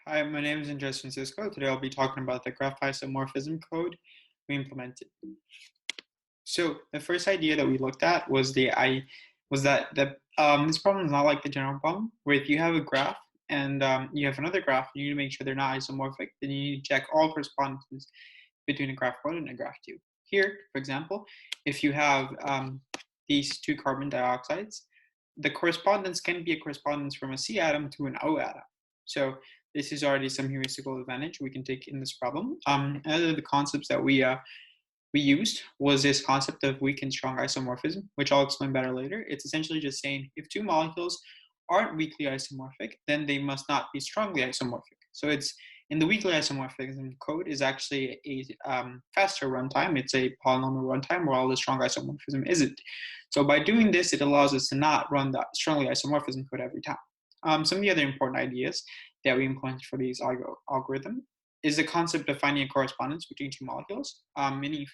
Hi, my name is Andres Francisco. Today I'll be talking about the graph isomorphism code we implemented. So the first idea that we looked at was this problem is not like the general problem, where if you have a graph and you have another graph, you need to make sure they're not isomorphic. Then you need to check all correspondences between a graph 1 and a graph 2. Here, for example, if you have these two carbon dioxides, the correspondence can be a correspondence from a C atom to an O atom. So this is already some heuristical advantage we can take in this problem. Another of the concepts that we used was this concept of weak and strong isomorphism, which I'll explain better later. It's essentially just saying if two molecules aren't weakly isomorphic, then they must not be strongly isomorphic. So it's in the weakly isomorphism code is actually a faster runtime. It's a polynomial runtime where all the strong isomorphism isn't. So by doing this, it allows us to not run the strongly isomorphism code every time. Some of the other important ideas that we implemented for these algorithm is the concept of finding a correspondence between two molecules. Meaning if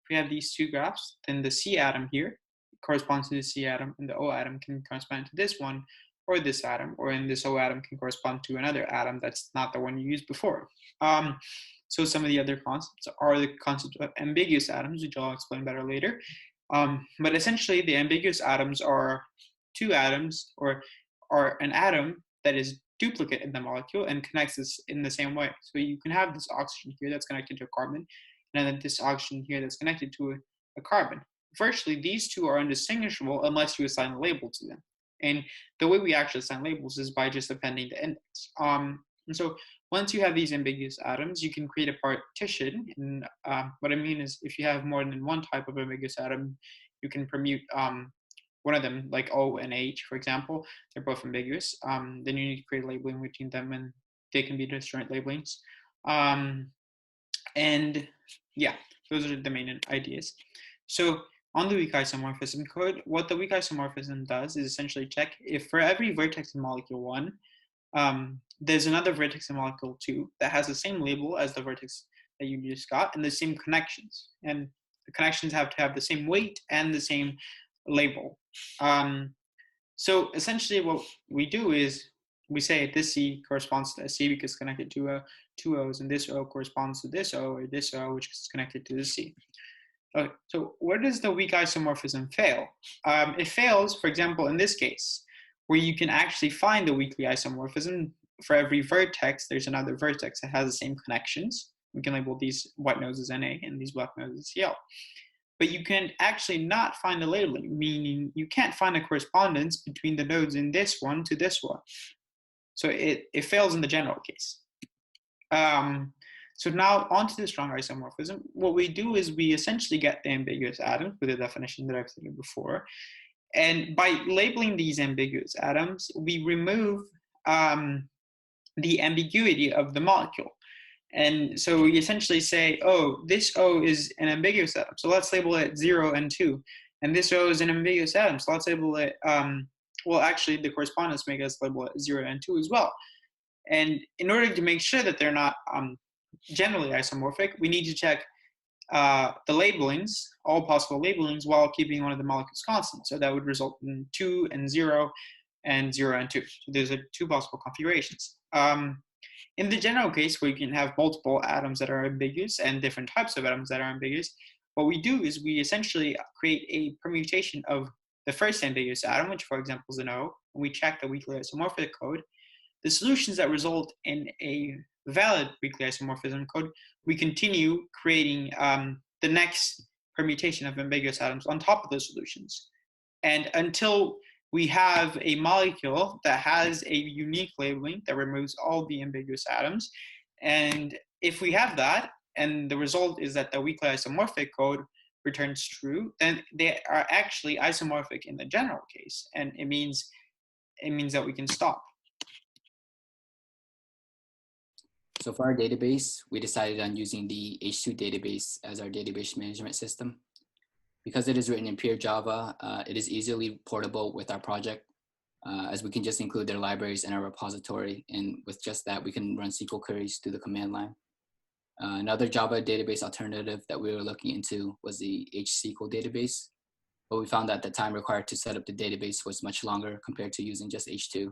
we have these two graphs, then the C atom here corresponds to the C atom, and the O atom can correspond to this one or this atom, or in this O atom can correspond to another atom that's not the one you used before. So some of the other concepts are the concept of ambiguous atoms, which I'll explain better later. But essentially, the ambiguous atoms are two atoms or an atom that is duplicate in the molecule and connects this in the same way. So you can have this oxygen here that's connected to a carbon, and then this oxygen here that's connected to a carbon. Virtually, these two are indistinguishable unless you assign a label to them. And the way we actually assign labels is by just appending the index. And so once you have these ambiguous atoms, you can create a partition. And what I mean is if you have more than one type of ambiguous atom, you can permute one of them, like O and H, for example. They're both ambiguous. Then you need to create labeling between them, and they can be disjoint labelings. And yeah, those are the main ideas. So on the weak isomorphism code, what the weak isomorphism does is essentially check if for every vertex in molecule 1, there's another vertex in molecule 2 that has the same label as the vertex that you just got and the same connections. And the connections have to have the same weight and the same label. So essentially what we do is we say this C corresponds to C because it's connected to two O's, and this O corresponds to this O, or this O, which is connected to this C. Okay, so where does the weak isomorphism fail? It fails, for example, in this case, where you can actually find the weakly isomorphism. For every vertex, there's another vertex that has the same connections. We can label these white nodes as Na and these black nodes as Cl. But you can actually not find the labeling, meaning you can't find a correspondence between the nodes in this one to this one. So it fails in the general case. So now onto the strong isomorphism. What we do is we essentially get the ambiguous atoms with the definition that I've stated before. And by labeling these ambiguous atoms, we remove the ambiguity of the molecule. And so we essentially say, oh, this O is an ambiguous atom, so let's label it 0 and 2. And this O is an ambiguous atom, so let's label it, well, actually, the correspondence makes us label it 0 and 2 as well. And in order to make sure that they're not generally isomorphic, we need to check the labelings, all possible labelings, while keeping one of the molecules constant. So that would result in 2 and 0 and 0 and 2. So there's two possible configurations. In the general case, where you can have multiple atoms that are ambiguous and different types of atoms that are ambiguous, what we do is we essentially create a permutation of the first ambiguous atom, which for example is an O, and we check the weakly isomorphic code. The solutions that result in a valid weakly isomorphism code, we continue creating the next permutation of ambiguous atoms on top of those solutions. And until we have a molecule that has a unique labeling that removes all the ambiguous atoms. And if we have that, and the result is that the weakly isomorphic code returns true, then they are actually isomorphic in the general case. And it means that we can stop. So for our database, we decided on using the H2 database as our database management system. Because it is written in pure Java, it is easily portable with our project, as we can just include their libraries in our repository. And with just that, we can run SQL queries through the command line. Another Java database alternative that we were looking into was the HSQL database, but we found that the time required to set up the database was much longer compared to using just H2.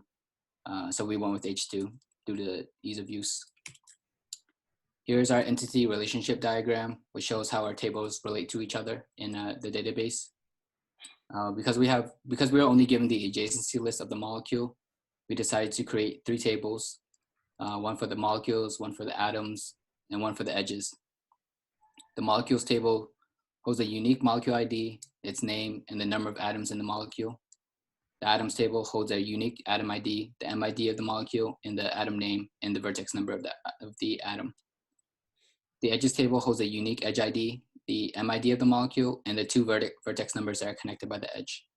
So we went with H2. due to ease of use. Here's our entity relationship diagram, which shows how our tables relate to each other in the database. Because we are only given the adjacency list of the molecule, we decided to create 3 tables, one for the molecules, one for the atoms, and one for the edges. The molecules table holds a unique molecule ID, its name, and the number of atoms in the molecule. The atoms table holds a unique atom ID, the MID of the molecule, and the atom name, and the vertex number of the atom. The edges table holds a unique edge ID, the MID of the molecule, and the 2 vertex numbers that are connected by the edge.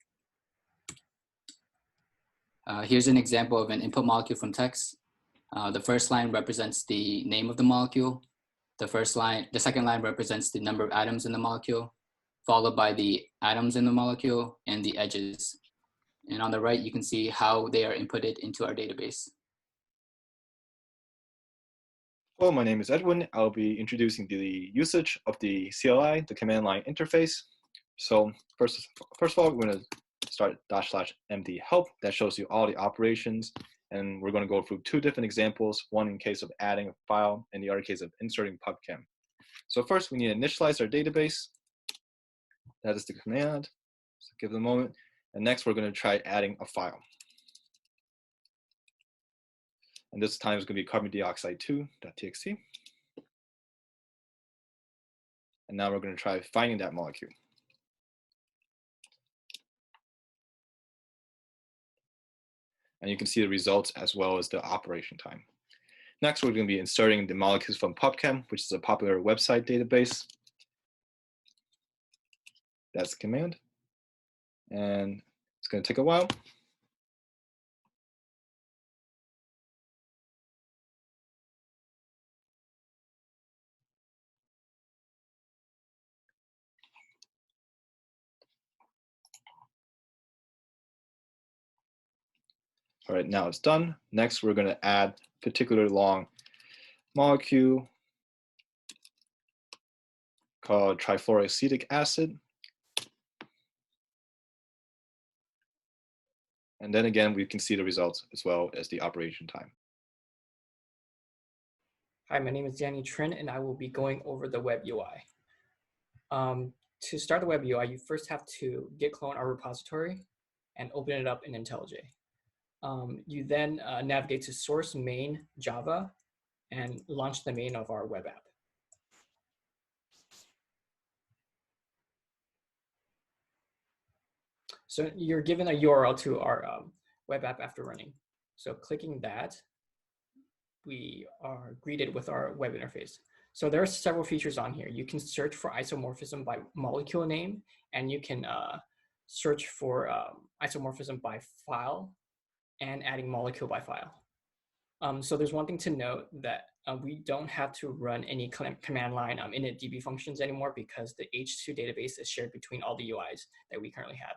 Here's an example of an input molecule from text. The first line represents the name of the molecule. The second line represents the number of atoms in the molecule, followed by the atoms in the molecule and the edges. And on the right, you can see how they are inputted into our database. Hello, my name is Edwin. I'll be introducing the usage of the CLI, the command line interface. So first of all, we're going to start /md help. That shows you all the operations. And we're going to go through 2 different examples, one in case of adding a file and the other case of inserting pubchem. So first, we need to initialize our database. That is the command. So give it a moment. And next, we're going to try adding a file. And this time it's going to be carbon dioxide 2.txt. And now we're going to try finding that molecule. And you can see the results as well as the operation time. Next, we're going to be inserting the molecules from pubchem, which is a popular website database. That's the command. And it's going to take a while. All right, now it's done. Next, we're going to add a particular long molecule called trifluoroacetic acid. And then again, we can see the results as well as the operation time. Hi, my name is Danny Trin, and I will be going over the web UI. To start the web UI, you first have to git clone our repository and open it up in IntelliJ. You then navigate to source main Java and launch the main of our web app. So you're given a URL to our web app after running. So clicking that, we are greeted with our web interface. So there are several features on here. You can search for isomorphism by molecule name, and you can search for isomorphism by file and adding molecule by file. So there's one thing to note that we don't have to run any command line init DB functions anymore because the H2 database is shared between all the UIs that we currently have.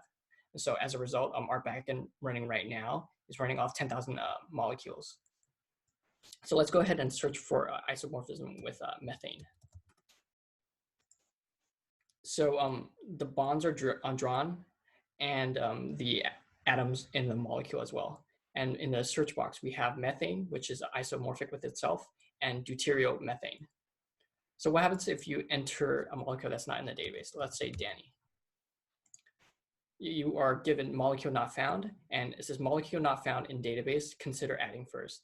And so as a result, our backend running right now is running off 10,000 molecules. So let's go ahead and search for isomorphism with methane. So the bonds are drawn and the atoms in the molecule as well. And in the search box, we have methane, which is isomorphic with itself, and deuteriomethane. So what happens if you enter a molecule that's not in the database? Let's say Danny. You are given molecule not found, and it says molecule not found in database, consider adding first.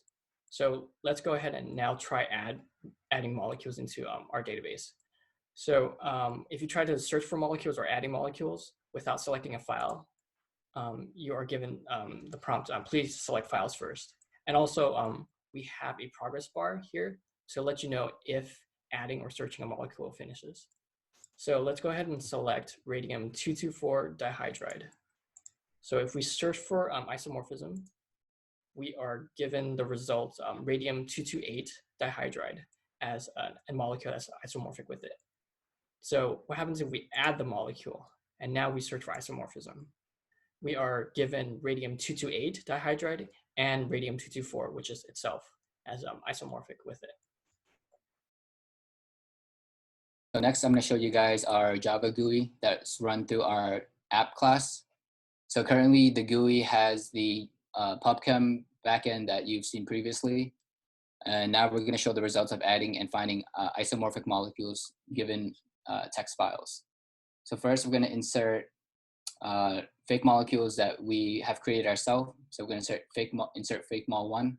So let's go ahead and now try adding molecules into our database. So if you try to search for molecules or adding molecules without selecting a file, you are given the prompt, please select files first. And also we have a progress bar here to let you know if adding or searching a molecule finishes. So let's go ahead and select radium-224 dihydride. So if we search for isomorphism, we are given the result radium-228 dihydride as a molecule that's isomorphic with it. So what happens if we add the molecule and now we search for isomorphism? We are given radium-228 dihydride and radium-224, which is itself as isomorphic with it. So next, I'm going to show you guys our Java GUI that's run through our app class. So currently, the GUI has the pubchem backend that you've seen previously. And now we're going to show the results of adding and finding isomorphic molecules given text files. So first, we're going to insert fake molecules that we have created ourselves. So we're going to insert fake mol1,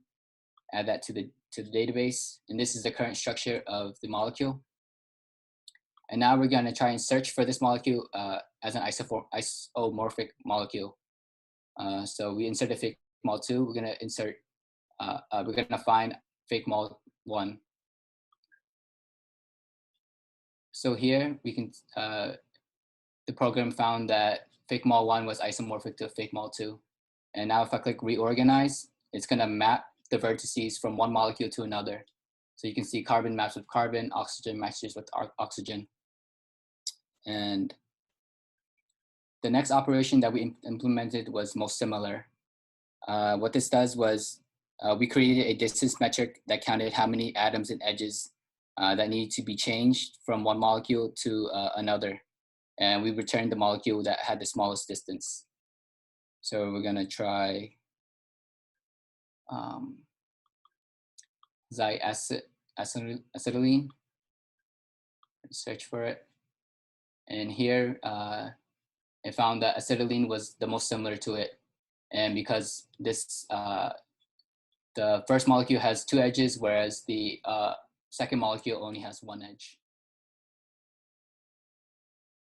add that to the database, and this is the current structure of the molecule. And now we're going to try and search for this molecule as an isomorphic molecule. So we inserted fake mol2. We're going to insert. We're going to find fake mol1. So here we can. The program found that fake mol1 was isomorphic to fake mol2. And now if I click reorganize, it's going to map the vertices from one molecule to another. So you can see carbon maps with carbon, oxygen matches with oxygen. And the next operation that we implemented was most similar. What this does was we created a distance metric that counted how many atoms and edges that need to be changed from one molecule to another. And we returned the molecule that had the smallest distance. So we're gonna try acetylene, search for it. And here, it found that acetylene was the most similar to it. And because this, the first molecule has 2 edges, whereas the second molecule only has 1 edge.